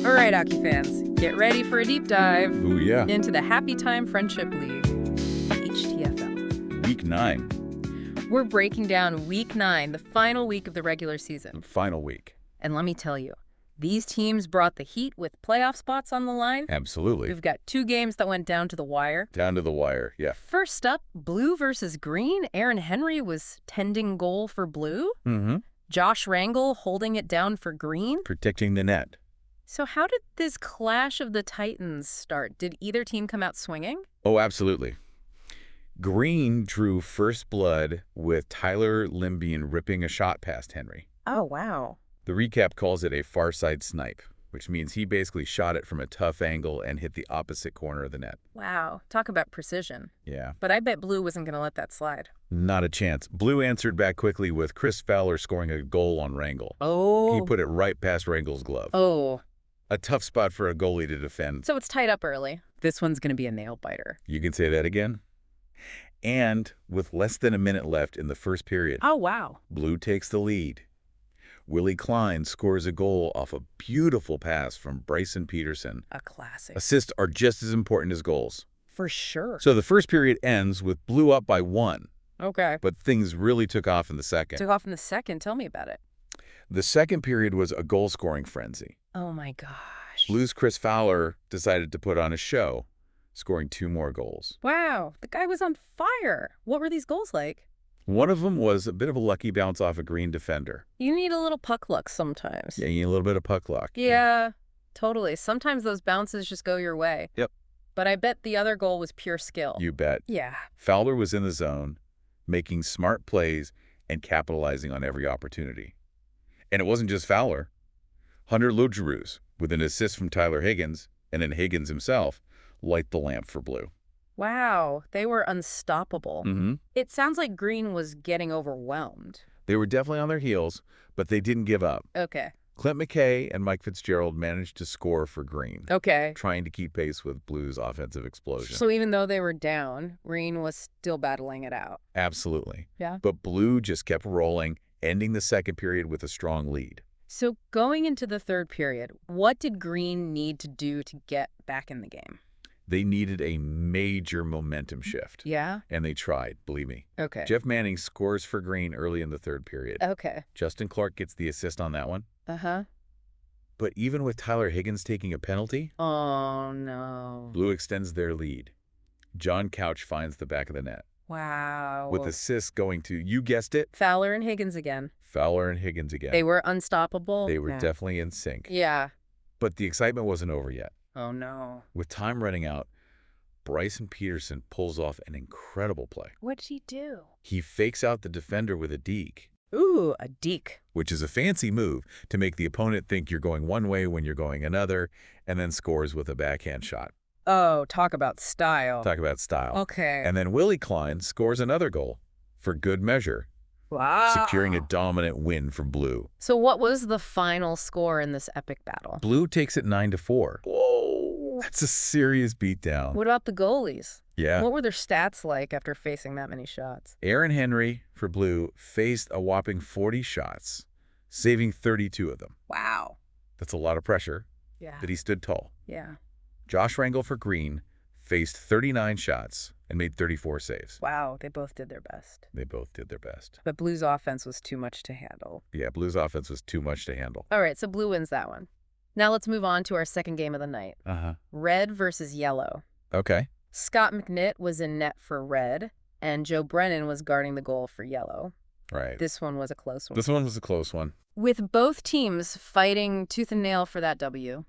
All right, hockey fans, get ready for a deep dive Ooh, yeah. into the Happy Time Friendship League, HTFL. Week 9. We're breaking down Week 9, the final week of the regular season. Final week. And let me tell you, these teams brought the heat with playoff spots on the line. Absolutely. We've got 2 games that went down to the wire. Down to the wire, yeah. First up, Blue versus Green. Aaron Henry was tending goal for Blue. Mm-hmm. Josh Rangel holding it down for Green. Protecting the net. So how did this clash of the Titans start? Did either team come out swinging? Oh, absolutely. Green drew first blood with Tyler Limbean ripping a shot past Henry. Oh, wow. The recap calls it a far side snipe, which means he basically shot it from a tough angle and hit the opposite corner of the net. Wow. Talk about precision. Yeah. But I bet Blue wasn't going to let that slide. Not a chance. Blue answered back quickly with Chris Fowler scoring a goal on Rangel. Oh. He put it right past Rangel's glove. Oh. A tough spot for a goalie to defend. So it's tied up early. This one's going to be a nail-biter. You can say that again. And with less than a minute left in the first period, Oh, wow. Blue takes the lead. Willie Klein scores a goal off a beautiful pass from Bryson Peterson. A classic. Assists are just as important as goals. For sure. So the first period ends with Blue up by 1, Okay. but things really took off in the second. Took off in the second. Tell me about it. The second period was a goal-scoring frenzy. Oh, my gosh. Blue's Chris Fowler decided to put on a show, scoring 2 more goals. Wow. The guy was on fire. What were these goals like? One of them was a bit of a lucky bounce off a Green defender. You need a little puck luck sometimes. Yeah, you need a little bit of puck luck. Yeah, totally. Sometimes those bounces just go your way. Yep. But I bet the other goal was pure skill. You bet. Yeah. Fowler was in the zone, making smart plays and capitalizing on every opportunity. And it wasn't just Fowler. Hunter Lugeroos, with an assist from Tyler Higgins, and then Higgins himself, light the lamp for Blue. Wow, they were unstoppable. Mm-hmm. It sounds like Green was getting overwhelmed. They were definitely on their heels, but they didn't give up. Okay. Clint McKay and Mike Fitzgerald managed to score for Green, Okay. trying to keep pace with Blue's offensive explosion. So even though they were down, Green was still battling it out. Absolutely. Yeah. But Blue just kept rolling, ending the second period with a strong lead. So going into the third period, what did Green need to do to get back in the game? They needed a major momentum shift. Yeah? And they tried, believe me. Okay. Jeff Manning scores for Green early in the third period. Okay. Justin Clark gets the assist on that one. Uh-huh. But even with Tyler Higgins taking a penalty, Oh, no. Blue extends their lead. John Couch finds the back of the net, Wow. with assists going to, you guessed it, Fowler and Higgins again. Fowler and Higgins again. They were unstoppable. They were Yeah. definitely in sync. Yeah. But the excitement wasn't over yet. Oh, no. With time running out, Bryson Peterson pulls off an incredible play. What'd he do? He fakes out the defender with a deke, Ooh, a deke. which is a fancy move to make the opponent think you're going one way when you're going another, and then scores with a backhand shot. Oh, talk about style. Talk about style. Okay. And then Willie Klein scores another goal for good measure, Wow. securing a dominant win for Blue. So what was the final score in this epic battle? Blue takes it 9-4. Whoa, that's a serious beatdown. What about the goalies? Yeah. What were their stats like after facing that many shots? Aaron Henry for Blue faced a whopping 40 shots, saving 32 of them. Wow. That's a lot of pressure, Yeah. but he stood tall. Yeah. Josh Rangel for Green faced 39 shots and made 34 saves. Wow, they both did their best. They both did their best. But Blue's offense was too much to handle. Yeah, Blue's offense was too much to handle. All right, so Blue wins that one. Now let's move on to our second game of the night. Uh-huh. Red versus Yellow. Okay. Scott McNitt was in net for Red, and Joe Brennan was guarding the goal for Yellow. Right. This one was a close one. This one was a close one. With both teams fighting tooth and nail for that W.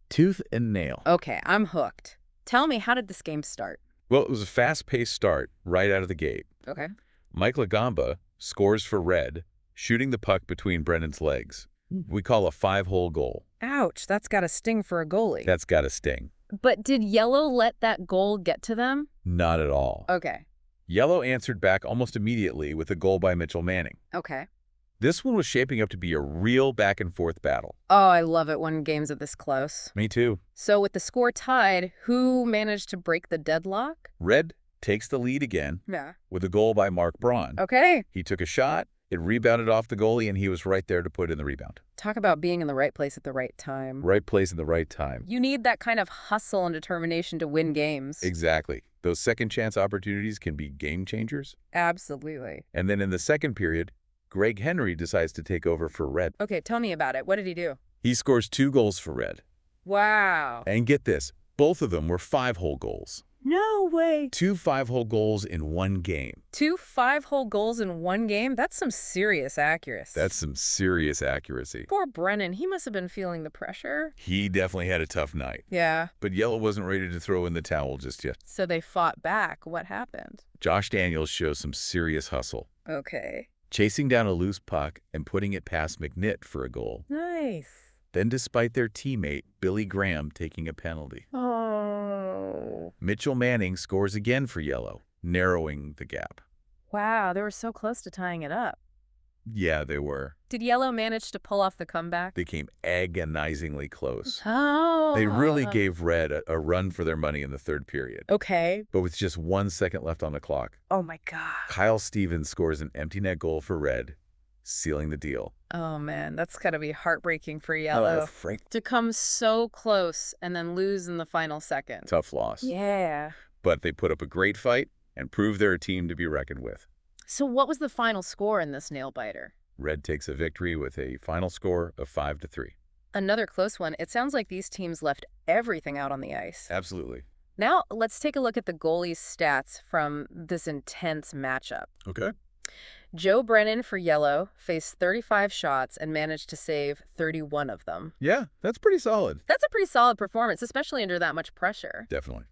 Tooth and nail. Okay, I'm hooked. Tell me, how did this game start? Well, it was a fast-paced start right out of the gate. Okay. Mike Lagamba scores for Red, shooting the puck between Brennan's legs. We call a 5-hole goal. Ouch, that's got to sting for a goalie. That's got to sting. But did Yellow let that goal get to them? Not at all. Okay. Yellow answered back almost immediately with a goal by Mitchell Manning. Okay. This one was shaping up to be a real back-and-forth battle. Oh, I love it when games are this close. Me too. So with the score tied, who managed to break the deadlock? Red takes the lead again Yeah. with a goal by Mark Braun. Okay. He took a shot It rebounded off the goalie, and he was right there to put in the rebound. Talk about being in the right place at the right time. Right place at the right time. You need that kind of hustle and determination to win games. Exactly. Those second chance opportunities can be game changers. Absolutely. And then in the second period, Greg Henry decides to take over for Red. Okay, tell me about it. What did he do? He scores 2 goals for Red. Wow. And get this, both of them were 5-hole goals. No way. 2 5-hole goals in one game. 2 5-hole goals in one game? That's some serious accuracy. That's some serious accuracy. Poor Brennan. He must have been feeling the pressure. He definitely had a tough night. Yeah. But Yellow wasn't ready to throw in the towel just yet. So they fought back. What happened? Josh Daniels shows some serious hustle, Okay. chasing down a loose puck and putting it past McNitt for a goal. Nice. Then despite their teammate, Billy Graham, taking a penalty. Oh. Mitchell Manning scores again for Yellow, narrowing the gap. Wow, they were so close to tying it up. Yeah, they were. Did Yellow manage to pull off the comeback? They came agonizingly close. Oh. They really gave Red a run for their money in the third period. Okay. But with just 1 second left on the clock, Oh, my God. Kyle Stevens scores an empty net goal for Red, sealing the deal. Oh, man, that's got to be heartbreaking for Yellow. Frank. To come so close and then lose in the final second. Tough loss. Yeah. But they put up a great fight and proved they're a team to be reckoned with. So what was the final score in this nail-biter? Red takes a victory with a final score of 5-3. Another close one. It sounds like these teams left everything out on the ice. Absolutely. Now, let's take a look at the goalie's stats from this intense matchup. Okay. Joe Brennan for Yellow faced 35 shots and managed to save 31 of them. Yeah, that's pretty solid. That's a pretty solid performance, especially under that much pressure. Definitely.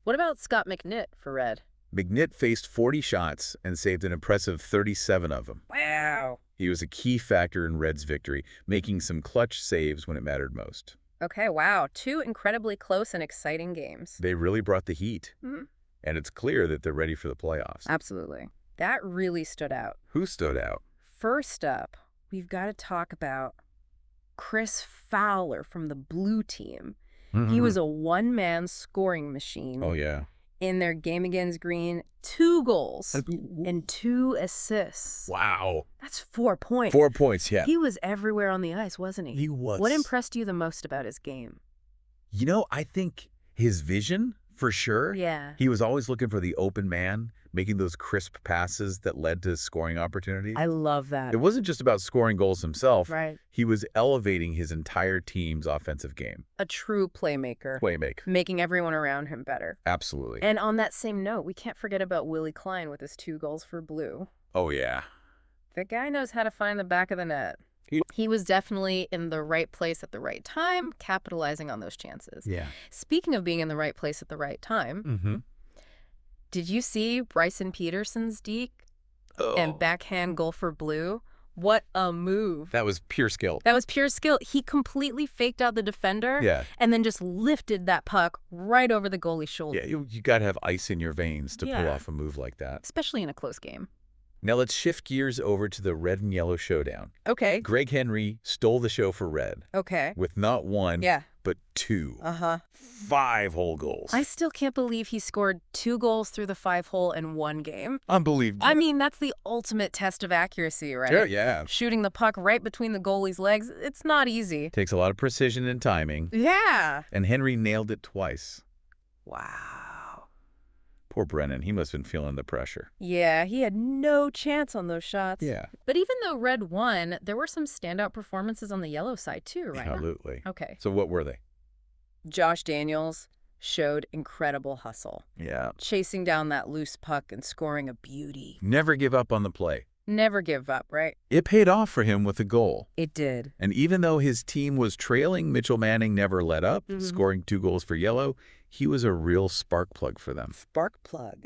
What about Scott McNitt for Red? McNitt faced 40 shots and saved an impressive 37 of them. Wow. He was a key factor in Red's victory, making some clutch saves when it mattered most. Okay, wow. 2 incredibly close and exciting games. They really brought the heat. Mhm. And it's clear that they're ready for the playoffs. Absolutely. That really stood out. Who stood out? First up, we've got to talk about Chris Fowler from the blue team. He was a one-man scoring machine. Oh, yeah. In their game against Green, 2 goals and 2 assists. Wow. That's 4 points. 4 points, yeah. He was everywhere on the ice, wasn't he? He was. What impressed you the most about his game? You know, I think his vision, for sure. Yeah. He was always looking for the open man, making those crisp passes that led to scoring opportunities. I love that. It wasn't just about scoring goals himself. Right. He was elevating his entire team's offensive game. A true playmaker. Playmaker. Making everyone around him better. Absolutely. And on that same note, we can't forget about Willie Klein with his 2 goals for blue. Oh, yeah. The guy knows how to find the back of the net. He was definitely in the right place at the right time, capitalizing on those chances. Yeah. Speaking of being in the right place at the right time, Mm-hmm. did you see Bryson Peterson's deke Oh, and backhand goal for blue? What a move. that was pure skill. That was pure skill. He completely faked out the defender Yeah. and then just lifted that puck right over the goalie's shoulder, Yeah, you got to have ice in your veins to pull Yeah. off a move like that. especially in a close game. Now let's shift gears over to the red and yellow showdown. Okay. Greg Henry stole the show for Red Okay. with not 1, Yeah. but 2. Uh-huh. 5-hole goals. I still can't believe he scored 2 goals through the 5-hole in one game. Unbelievable. I mean, that's the ultimate test of accuracy, right? Yeah, yeah. Shooting the puck right between the goalie's legs, it's not easy. Takes a lot of precision and timing, Yeah. and Henry nailed it twice. Wow. Poor Brennan, he must have been feeling the pressure. Yeah, he had no chance on those shots. Yeah. But even though Red won, there were some standout performances on the yellow side too, right? Absolutely. Okay. So what were they? Josh Daniels showed incredible hustle, Yeah. chasing down that loose puck and scoring a beauty. Never give up on the play. Never give up, right? It paid off for him with a goal. It did. And even though his team was trailing, Mitchell Manning never let up, scoring 2 goals for Yellow. He was a real spark plug for them. Spark plug.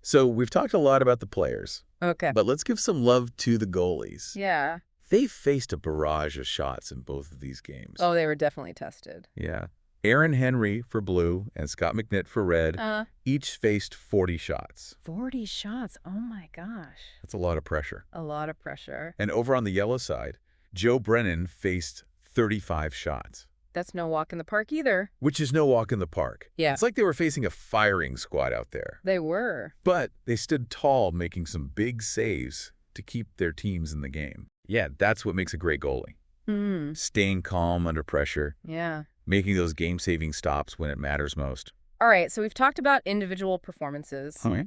So we've talked a lot about the players, Okay. but let's give some love to the goalies. Yeah. They faced a barrage of shots in both of these games. Oh, they were definitely tested. Yeah. Aaron Henry for blue and Scott McNitt for red each faced 40 shots. 40 shots. Oh my gosh. That's a lot of pressure. A lot of pressure. And over on the yellow side, Joe Brennan faced 35 shots, That's no walk in the park either. which is no walk in the park. Yeah. It's like they were facing a firing squad out there. They were. But they stood tall, making some big saves to keep their teams in the game. Yeah, that's what makes a great goalie. Hmm. Staying calm under pressure, Yeah. making those game-saving stops when it matters most. All right, so we've talked about individual performances, Oh, yeah?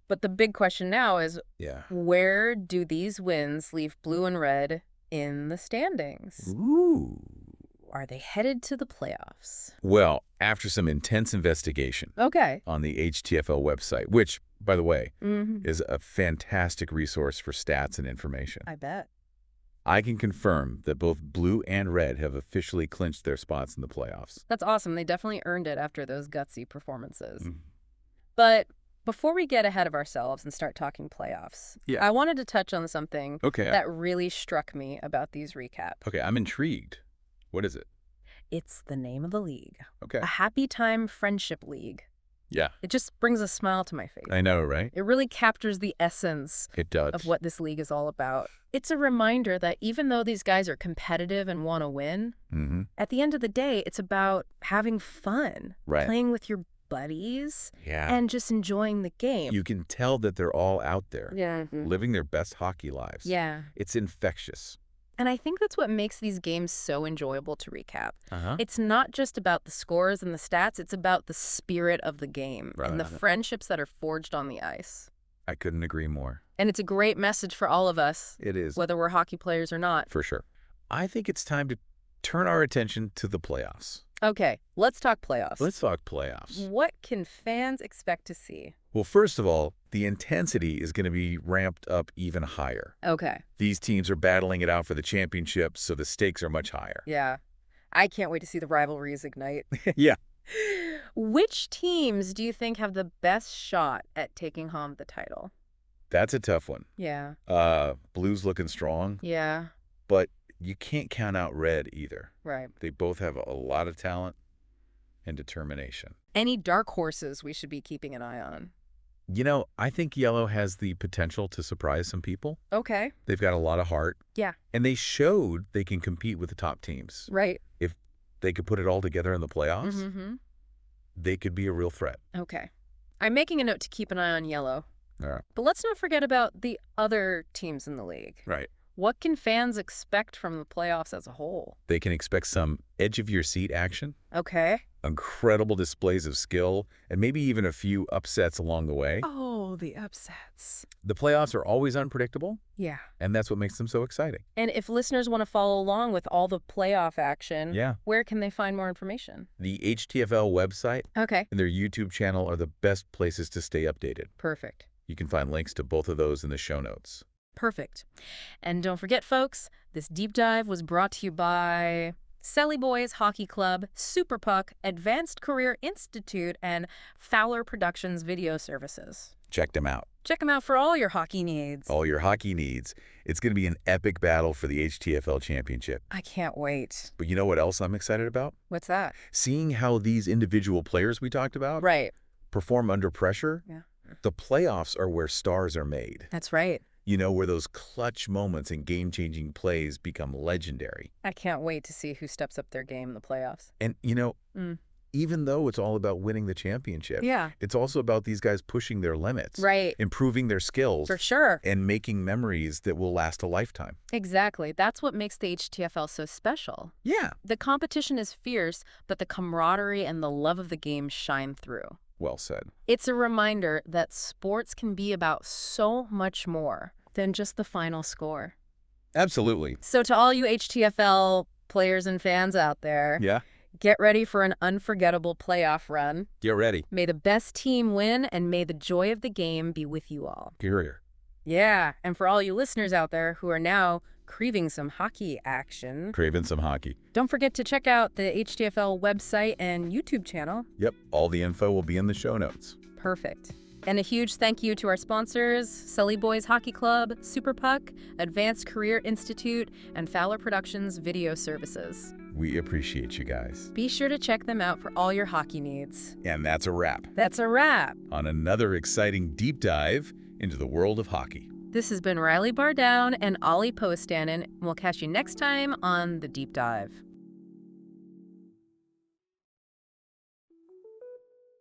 but the big question now is Yeah. where do these wins leave blue and red in the standings? Ooh. Are they headed to the playoffs? Well, after some intense investigation Okay. on the HTFL website, which, by the way, Mm-hmm. is a fantastic resource for stats and information, I bet. I can confirm that both blue and red have officially clinched their spots in the playoffs. That's awesome. They definitely earned it after those gutsy performances. Mm. But before we get ahead of ourselves and start talking playoffs, Yeah. I wanted to touch on something Okay. that really struck me about these recaps. Okay, I'm intrigued. What is it? It's the name of the league. Okay. A Happy Time Friendship League. Yeah, It just brings a smile to my face. I know, right? It really captures the essence It does. of what this league is all about. It's a reminder that even though these guys are competitive and want to win, Mm-hmm. at the end of the day, it's about having fun, Right. playing with your buddies, Yeah. and just enjoying the game. You can tell that they're all out there, Yeah. living their best hockey lives. Yeah. It's infectious. And I think that's what makes these games so enjoyable to recap. Uh-huh. It's not just about the scores and the stats, it's about the spirit of the game and the Right. friendships that are forged on the ice. I couldn't agree more. And it's a great message for all of us, It is, whether we're hockey players or not. for sure. I think it's time to turn our attention to the playoffs. Okay, let's talk playoffs. Let's talk playoffs. What can fans expect to see? Well, first of all, the intensity is going to be ramped up even higher. Okay, These teams are battling it out for the championship, so the stakes are much higher. yeah. I can't wait to see the rivalries ignite. Yeah. Which teams do you think have the best shot at taking home the title? That's a tough one. Yeah, Blues looking strong, yeah, but you can't count out red either. right. They both have a lot of talent and determination. Any dark horses we should be keeping an eye on? You know, I think yellow has the potential to surprise some people. Okay, They've got a lot of heart. yeah, And they showed they can compete with the top teams. right. If they could put it all together in the playoffs, Mm-hmm. they could be a real threat. Okay. I'm making a note to keep an eye on yellow. All right. But let's not forget about the other teams in the league. Right. What can fans expect from the playoffs as a whole? They can expect some edge-of-your-seat action, Okay. incredible displays of skill, and maybe even a few upsets along the way. Oh, the upsets. The playoffs are always unpredictable, Yeah. and that's what makes them so exciting. And if listeners want to follow along with all the playoff action, Yeah. where can they find more information? The HTFL website Okay. and their YouTube channel are the best places to stay updated. Perfect. You can find links to both of those in the show notes. Perfect. And don't forget, folks, this deep dive was brought to you by Selly Boys Hockey Club, Super Puck, Advanced Career Institute, and Fowler Productions Video Services. Check them out. Check them out for all your hockey needs. All your hockey needs. It's going to be an epic battle for the HTFL championship. I can't wait. But you know what else I'm excited about? What's that? Seeing how these individual players we talked about Right. perform under pressure. Yeah. The playoffs are where stars are made. That's right. You know, where those clutch moments and game-changing plays become legendary. I can't wait to see who steps up their game in the playoffs. And, you know, Mm. even though it's all about winning the championship, Yeah. it's also about these guys pushing their limits, Right. improving their skills, For sure. and making memories that will last a lifetime. Exactly. That's what makes the HTFL so special. Yeah. The competition is fierce, but the camaraderie and the love of the game shine through. Well said. It's a reminder that sports can be about so much more than just the final score. Absolutely. So to all you HTFL players and fans out there, Yeah. get ready for an unforgettable playoff run. Get ready. May the best team win, and may the joy of the game be with you all. Here. Yeah, and for all you listeners out there who are now craving some hockey action, Craving some hockey. don't forget to check out the HTFL website and YouTube channel. Yep. All the info will be in the show notes. Perfect. And a huge thank you to our sponsors, Selly Boys Hockey Club, Super Puck, Advanced Career Institute, and Fowler Productions Video Services. We appreciate you guys. Be sure to check them out for all your hockey needs. And that's a wrap That's a wrap. on another exciting deep dive into the world of hockey. This has been Riley Bardown and Ollie Postanen. We'll catch you next time on The Deep Dive.